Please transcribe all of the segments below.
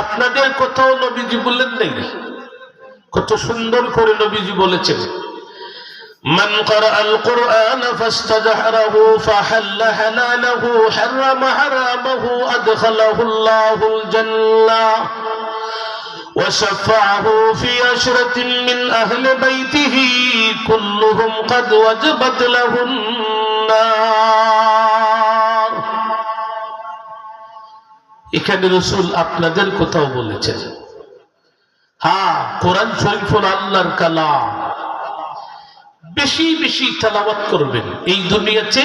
আপনাদের কোথাও নবীজি বললেন নাই? কত সুন্দর করে নবীজি বলেছেন, মান ক্বারাআল কুরআন ফাস্তাজহারাহু ফাহাল্লা হালালাহু হারামা হারামাহু আদখালাহুল্লাহুল জান্নাহ ওয়া শাফাআহু ফি আশরাতিন মিন আহলি বাইতিহি কুল্লুহুম ক্বাদ ওয়াজাবাত লাহুন নার। এখানে রাসূল আপনাদের কোথাও বলেছেন। হ্যাঁ, কোরআন শরীফ হল আল্লাহর কালাম, বেশি বেশি তেলাওয়াত করবেন। এই দুনিয়াতে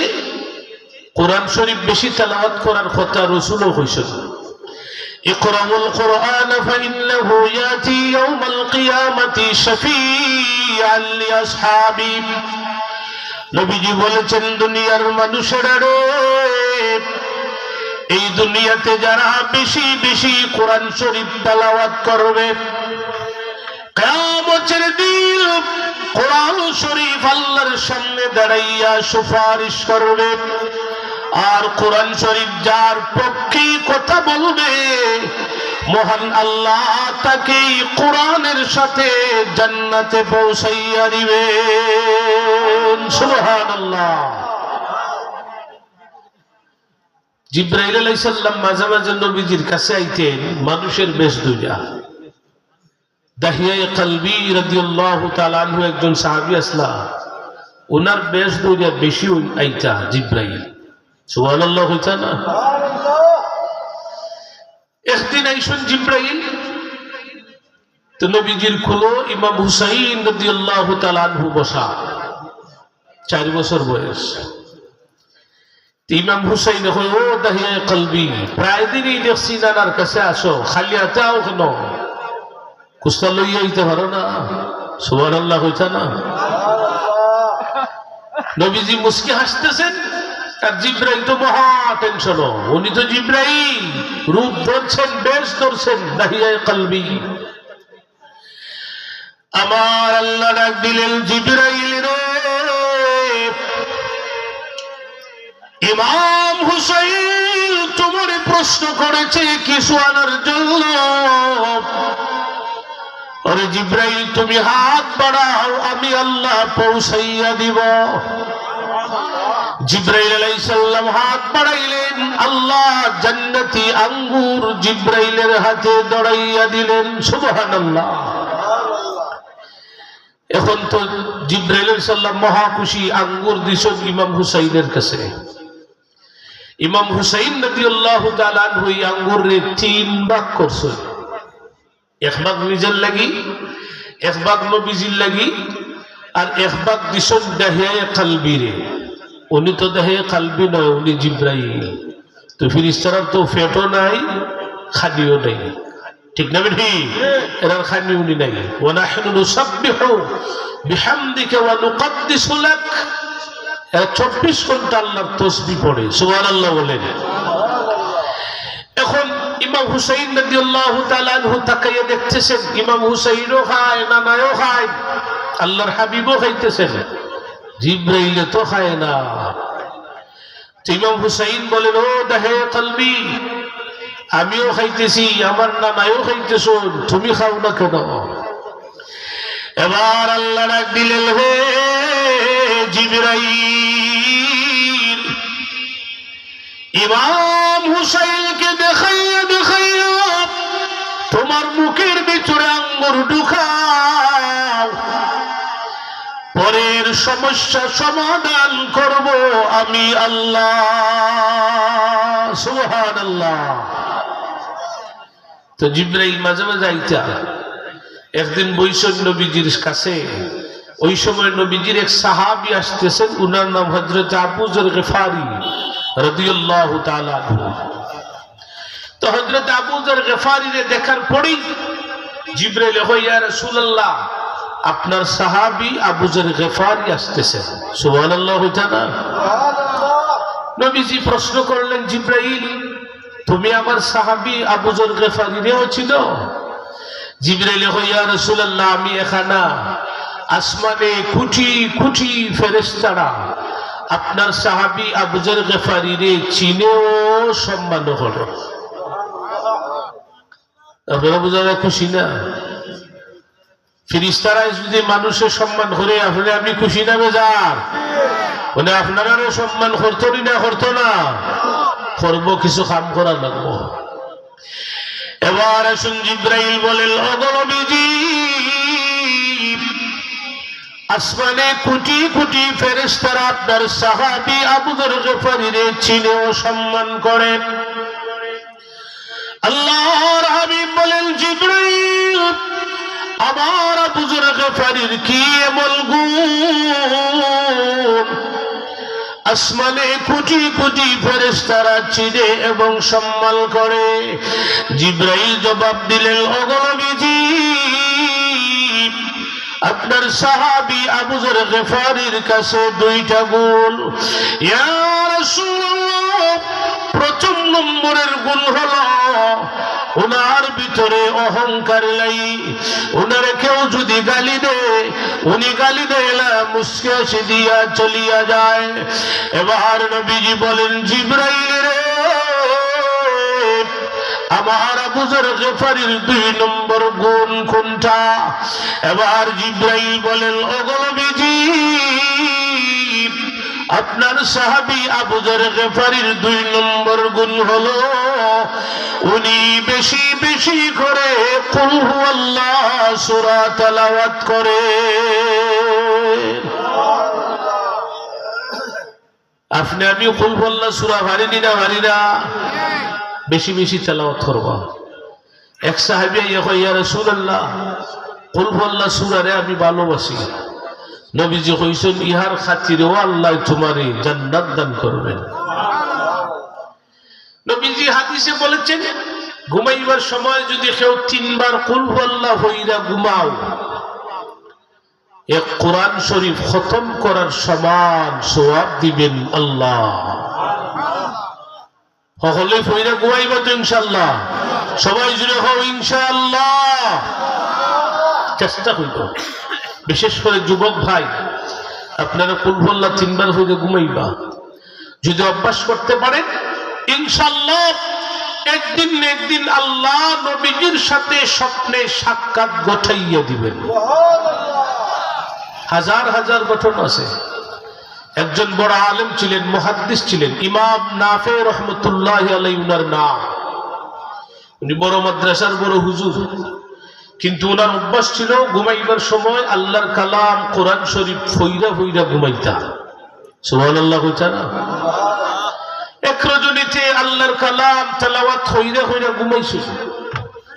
কোরআন শরীফ বেশি তেলাওয়াত করার কথা রাসূলও কইছেন, ইকরাউল কুরআন ফাইন্নাহু ইয়াতি ইয়াউমাল কিয়ামাতি শাফীআন লিআসহাবি। নবীজি বলেছেন, দুনিয়ার মানুষেরা রে, এই দুনিয়াতে যারা বেশি বেশি কোরআন শরীফ তেলাওয়াত করবে, কিয়ামতের দিন কোরআন শরীফ আল্লাহর সামনে দাঁড়াইয়া সুপারিশ করবে। আর কোরআন শরীফ যার পক্ষে কথা বলবে, মহান আল্লাহ তাকে কোরআনের সাথে জান্নাতে পৌঁছাইয়া দিবেন। সুবহানাল্লাহ। জিবরাইল আলাইহিস সালাম মাঝে মাঝে নবীজির কাছে আইতেন মানুষের বেশ ধইরা। দাহিয়া কলবি রাদিয়াল্লাহু তাআলা আনহু একজন সাহাবী আসলা, ওনার বেশ ধইরা বেশি আইতা জিবরাইল। সুবহানাল্লাহ হইতা না? একদিন আইসুন জিবরাইল, তো নবীজির কুলো ইমাম হুসাইন রাদিয়াল্লাহু তাআলা আনহু বসা, 4 বছর বয়স। ইমাম হুসাইন কয়, ও দাহিয়া কলবি, প্রায় দিনই দেখছি নানার কাছে আসো, খালি হাতে আও কেন? কুস্তা লইয়া আইতে পারো না? সুবহানাল্লাহ হইতা না? নবীজি মুস্কি হাসতেছেন, আর জিবরাইল তো মহা টেনশন। উনি তো জিবরাইল, রূপ ধরছেন, বেশ ধরছেন দাহিয়া কলবি। আমার আল্লাহ ডাক দিলেন, জিবরাইল রে, ইমাম হুসাইন তোমারে প্রশ্ন করেছে কিছু আনার জন্য। আরে জিবরাইল, তুমি হাত বাড়াও, আমি আল্লাহ পৌঁছাইয়া দিব। জিবরাইল আলাইহিস সালাম হাত বাড়াইলেন, আল্লাহ জান্নাতি আঙ্গুর জিবরাইলের হাতে ধরাইয়া দিলেন। সুবহানাল্লাহ। এখন তো জিবরাইল আলাইহিস সালাম মহা খুশি, আঙ্গুর দিছেন ইমাম হুসাইনের কাছে। ইমাম হুসাইন রাদিয়াল্লাহু তাআলা আনহু এই আঙ্গুরে 3 ভাগ করছেন, 1 ভাগ নিজের লাগি, 1 ভাগ নবীজির লাগি, আর 1 ভাগ দিছেন দাহিয়া কলবিরে। উনি তো দাহিয়া কলবি নয়, উনি জিবরাইল। তো ফেরেশতারা তো পেটও নাই, খানিও নাই, ঠিক না বেঠি? এরা খানি উনি নাই। ওয়া নাহনু নুসাব্বিহু বিহামদিকা ওয়া নুকদ্দিসু লাক। 24 ঘন্টা আল্লাহর তাসবিহ পড়ে। সুবহানাল্লাহ বলেন। এখন ইমাম হুসাইন রাদিয়াল্লাহু তাআলা আনহু তাকাইয়া দেখতেছেন, ইমাম হুসাইনও খায়, নানাও খায়, আল্লাহর হাবিবও খাইতেছেন, জিবরাইল তো খায় না। ইমাম হুসাইন বলেন, ও দাহিয়া কলবি, আমিও খাইতেছি, আমার নানাও খাইতেছেন, তুমি খাও না কেন? এবার আল্লাহ ডাক দিলেন, হে জিবরাইল, ইমাম হুসাইনকে দেখাইয়া দেখাইয়া তোমার মুখের ভিতরে আঙ্গুর ঢুকাও, পরের সমস্যা সমাধান করব আমি আল্লাহ। সুবহানাল্লাহ। তো জিবরাইল মাঝে মাঝে আইতা। একদিন বৈশন নবীজির কাছে, ওই সময় নবীজির এক সাহাবী আসতেছেন, উনার নাম হযরত আবু যর গফারি রাদিয়াল্লাহু তাআলা আনহু। তো হযরত আবু যর গফারিরে দেখার পরেই জিবরাইল কয়, ইয়া রাসূলুল্লাহ, আপনার সাহাবী আবু যর গফারি আসতেছেন। সুবহানাল্লাহ হইতা না? নবীজি প্রশ্ন করলেন, জিবরাইল, তুমি আমার সাহাবী আবু যর গফারিরেও চিনো? জিবরাইল কয়, ইয়া রাসূলুল্লাহ, আমি এখানা আসমানে কোটি কোটি ফেরেশতারা আপনার সাহাবী আবু যর গফারিরে চিনেও সম্মান করে। আপনারা বোঝালে খুশি না? ফিরিস্তারাই যদি মানুষের সম্মান করে আপনি আমি খুশি না বেজার? মানে আপনারা সম্মান করতো না করতো না? করবো, কিছু কাম করা লাগবো। এবার আসুন জিব্রাইল বলেন, ওগো নবীজি, আসমানে কোটি কোটি ফেরেশতারা আপনার সাহাবী আবু যর গফারীরে চিনে ও সম্মান করেন। আল্লাহর হাবিব বলেন, জিব্রাইল, আমার আবু যর গফারীর কি এমন গুণ আসমানে কোটি কোটি ফেরেশতারা চিনে এবং সম্মান করে? জিব্রাইল জবাব দিলেন, ওগো নবীজি, আপনার সাহাবী আবু যর গফারীর কাছে দুইটা গুণ। ইয়া রাসূলুল্লাহ, প্রথম নম্বরের গুণ হলো ওনার ভিতরে অহংকার নাই। ওনারে কেউ যদি গালি দেয়, উনি গালি দেয় না, মুস্কে হাসি দিয়া চলিয়া যায়। এবার নবীজি বলেন, জিব্রাইল রে, আমার আবু যর গফারীর 2 নম্বর গুণ কোনটা? এবার জিব্রাইল বলেন, ওগো নবীজি, আপনার সাহাবী আবু যর গফারীর 2 নম্বর গুণ হলো উনি বেশি বেশি করে কুল হুয়াল্লাহ সূরা তেলাওয়াত করে। আপনি আমি কুল হুয়াল্লাহ সূরা পারিনি না? পারি না? বেশি বেশি তেলাওয়াত করব। এক সাহাবী ইয়া রাসূলুল্লাহ, কুল হুয়াল্লাহ সূরারে আমি ভালোবাসি। নবীজি কইছেন, ইহার খাতিরে আল্লাহ তোমারে জান্নাত দান করবেন। নবীজি হাদিসে বলেছেন, ঘুমাইবার সময় যদি কেউ 3 বার কুল হুয়াল্লাহ হইরা ঘুমাও, এক কোরআন শরীফ খতম করার সমান সওয়াব দিবেন আল্লাহ। সকলে হইরা ঘুমাইবা তো ইনশাআল্লাহ? সবাই জুড়ে হও ইনশাআল্লাহ। চেষ্টা করব, বিশেষ করে যুবক ভাই, আপনারা কুল হুয়াল্লাহ 3 বার হইরা ঘুমাইবা। যদি অভ্যাস করতে পারেন, ইনশাআল্লাহ একদিন না একদিন আল্লাহ নবীজির সাথে স্বপ্নে সাক্ষাৎ ঘটাইয়া দিবেন। হাজার হাজার ঘটনা আছে। একজন বড় আলেম ছিলেন, মুহাদ্দিস ছিলেন, ইমাম নাফি রহমতুল্লাহি আলাইহি উনার নাম। উনি বড় মাদ্রাসার বড় হুজুর, কিন্তু ওনার অভ্যাস ছিল ঘুমাইবার সময় আল্লাহর কালাম কোরআন শরীফ ফইরা ফইরা ঘুমাইতা। সুবহানাল্লাহ কইতা না? এক রজনীতে আল্লাহর কালাম তেলাওয়াত হইরা হইরা ঘুমাইছে।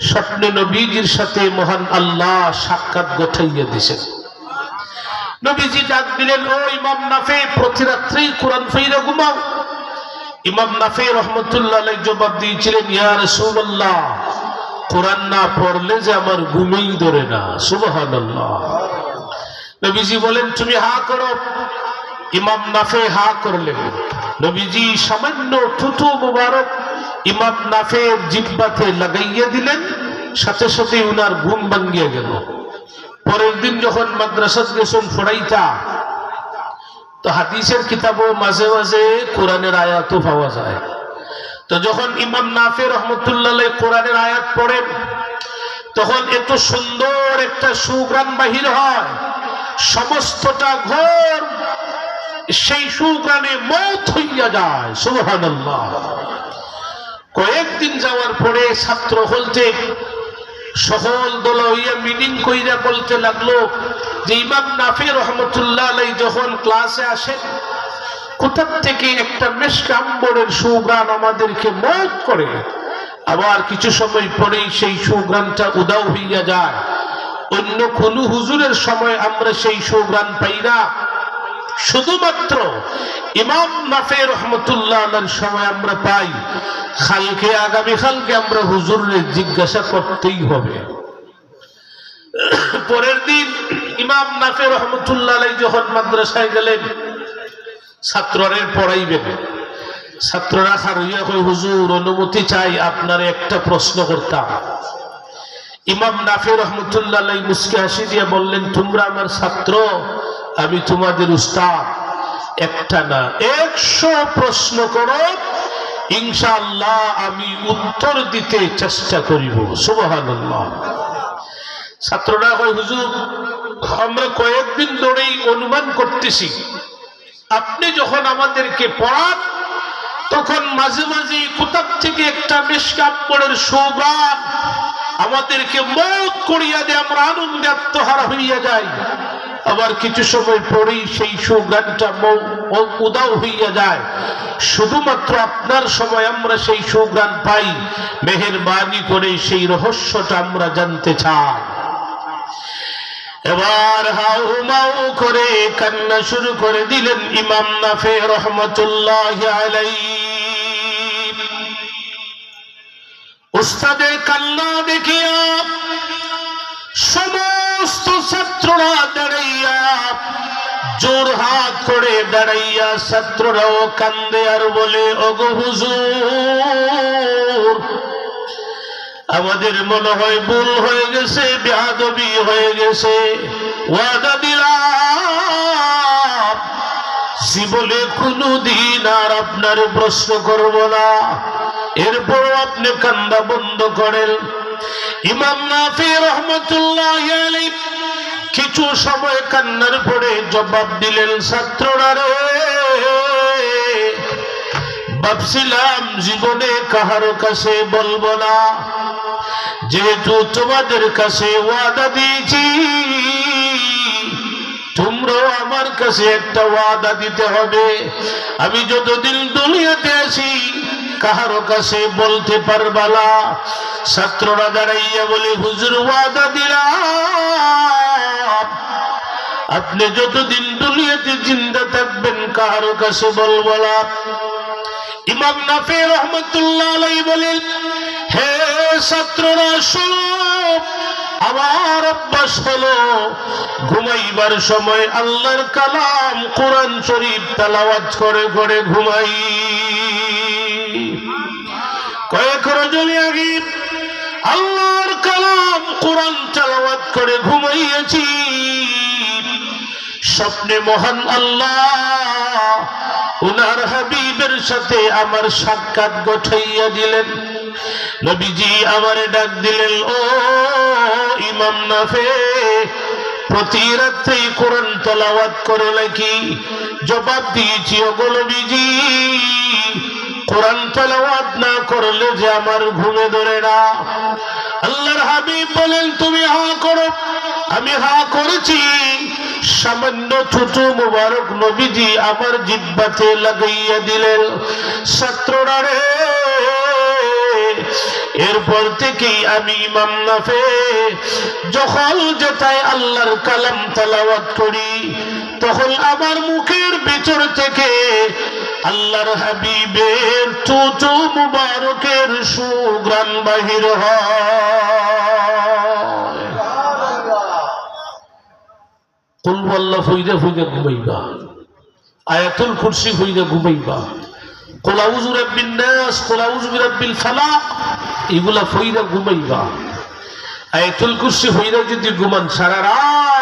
স্বপ্নে নবীজির সাথে মহান আল্লাহ সাক্ষাৎ ঘটাইয়া দিয়েছেন। নবীজি ডাক দিলেন, ও ইমাম নাফি, প্রতি রাত্রেই কোরআন ফইরা ঘুমাও? ইমাম নাফি রহমতুল্লাহ আলাইহি জবাব দিয়েছিলেন, ইয়া রাসূলুল্লাহ, কোরআন না পড়লে যে আমার ঘুমই ধরে না। সুবহানাল্লাহ। নবীজি বলেন, তুমি হা করো। ইমাম নাফি হা করলেন। নবীজি সামান্য থুতু মুবারক ইমাম নাফির জিহ্বাতে লাগাইয়া দিলেন, সাথে সাথে উনার ঘুম ভাঙ্গিয়া গেল। পরের দিন যখন মাদ্রাসাত গেছেন পড়াইতা, তো হাদিসের কিতাবও মাঝে মাঝে কোরআনের আয়াতও পাওয়া যায়। তো যখন ইমাম নাফি রহমতুল্লাহ আলাইহি কোরআনের আয়াত পড়েন, তখন এত সুন্দর একটা সুঘ্রাণ বাহির হয়, সমস্তটা ঘর সেই সুঘ্রাণে মৌত হইয়া যায়। সুবহানাল্লাহ। কয়েকদিন যাওয়ার পরে ছাত্র হলতে সকল দল হইয়া মিটিং কইরা বলতে লাগলো যে ইমাম নাফি রহমতুল্লাহ আলাইহি যখন ক্লাসে আসেন, কোথা থেকে একটা মেশক আম্বরের সুঘ্রাণ আমাদেরকে মৌত করে, আবার কিছু সময় পরেই সেই সুঘ্রাণটা উদাও হইয়া যায়। অন্য কোন হুজুরের সময় আমরা সেই সুঘ্রাণ পাই না, শুধুমাত্র ইমাম নাফি রহমতুল্লাহ আলাইহির সময় আমরা পাই। কালকে আগামী কালকে আমরা হুজুরে জিজ্ঞাসা করতেই হবে। পরের দিন ইমাম নাফি রহমতুল্লাহ আলাইহি যখন মাদ্রাসায় গেলেন, ছাত্ররা পড়াইবেন। ছাত্ররা খারইয়া কই, হুজুর অনুমতি চাই, আপনার একটা প্রশ্ন করতাম। ইমাম নাফি রহমতুল্লাহ আলাইহি মুস্কি হাসি দিয়ে বললেন, তোমরা আমার ছাত্র, আমি তোমাদের উস্তাদ। একটা না 100 প্রশ্ন করো, ইনশাআল্লাহ আমি উত্তর দিতে চেষ্টা করিব। সুবহানাল্লাহ। ছাত্ররা কয় হুজুর আমরা কয়েকদিন ধরেই অনুমান করতেছি আপনি যখন আমাদেরকে পড়ান তখন মাঝে মাঝে কোথার থেকে একটা মিশকাম্বরের সুঘ্রাণ আমাদেরকে মৌত করিয়া দিয়ে আমরা আনন্দে আত্মহারা হইয়া যাই, আবার কিছু সময় পরেই সেই সুঘ্রাণটা উদাও হইয়া যায়। শুধুমাত্র আপনার সময় আমরা সেই সুঘ্রাণ পাই, মেহেরবানি করে সেই রহস্যটা আমরা জানতে চাই। এবার হাউ মাউ করে কান্না শুরু করে দিলেন ইমাম নাফি রহমতুল্লাহি আলাইহি। উস্তাদের কান্না দেখিয়া সমস্ত ছাত্ররা দাঁড়াইয়া জোর হাত করে দাঁড়াইয়া ছাত্ররাও কান্দে আর বলে ওগো হুজুর আমাদের মনে হয় ভুল হয়ে গেছে, বেয়াদবি হয়ে গেছে। ওয়াদা দিলাম জীবনে কোনদিন আর আপনার প্রশ্ন করব না। এরপর আপনি কান্না বন্ধ করেন। ইমাম নাফি রহমতুল্লাহি আলাইহি কিছু সময় কান্নার পরে জবাব দিলেন, ছাত্ররা রে ভাবছিলাম জীবনে কাহারো কাছে বলবো না, যেহেতু তোমাদের কাছে ওয়াদা দিয়েছি তোমরাও আমার কাছে একটা ওয়াদা দিতে হবে। আমি যতদিন দুনিয়াতে আছি কাহারো কাছে বলতে পারবা না। ছাত্ররা দাঁড়াইয়া বলে হুজুর ওয়াদা দিলাম আপনি যতদিন দুনিয়াতে জিন্দা থাকবেন কাহারো কাছে বলবো না। ইমাম নাফি রহমতুল্লাহ আলাইহি বলেন, হে ছাত্ররা শোনো, আমার অভ্যাস হলো ঘুমাইবার সময় আল্লাহর কালাম কোরআন শরীফ তেলাওয়াত করে করে ঘুমাই। কয়েক রজনী আগে আল্লাহর কালাম কোরআন তেলাওয়াত করে ঘুমাইয়াছি। স্বপ্নে মহান আল্লাহ উনার হাবিবের সাথে আমার সাক্ষাৎ ঘটাইয়া দিলেন। নবীজি আমারে ডাক দিলেন, ও ইমাম নাফি প্রতি রাত্রে কোরআন তেলাওয়াত করে নাকি? জবাব দিয়েছি, ওগো নবীজি কোরআন তেলাওয়াত না করলে যে আমার ঘুমে ধরে না। আল্লাহর হাবিব বলেন, তুমি হা করো। আমি হা করেছি। সামান্য থুতু মুবারক নবীজি আমার জিহ্বাতে লাগাইয়া দিলেন। ছাত্ররা রে এরপর থেকেই আমি ইমাম নাফি যখন যেটাই আল্লাহর কালাম তেলাওয়াত করি তখন আমার মুখের ভিতর থেকে আল্লাহর হাবিবের থুতু মুবারকের সুঘ্রাণ বাহির হয়। কুল ওয়াল্লাহ ফইদা ফইদা ঘুমাইবা, আয়াতুল কুরসি ফইদা ঘুমাইবা, কুল আউযু বিরাব্বিন নাস, কুল আউযু বিরাব্বিল ফালাক এগুলা ফইদা ঘুমাইবা। আয়াতুল কুরসি ফইদা যদি ঘুমান সারা রাত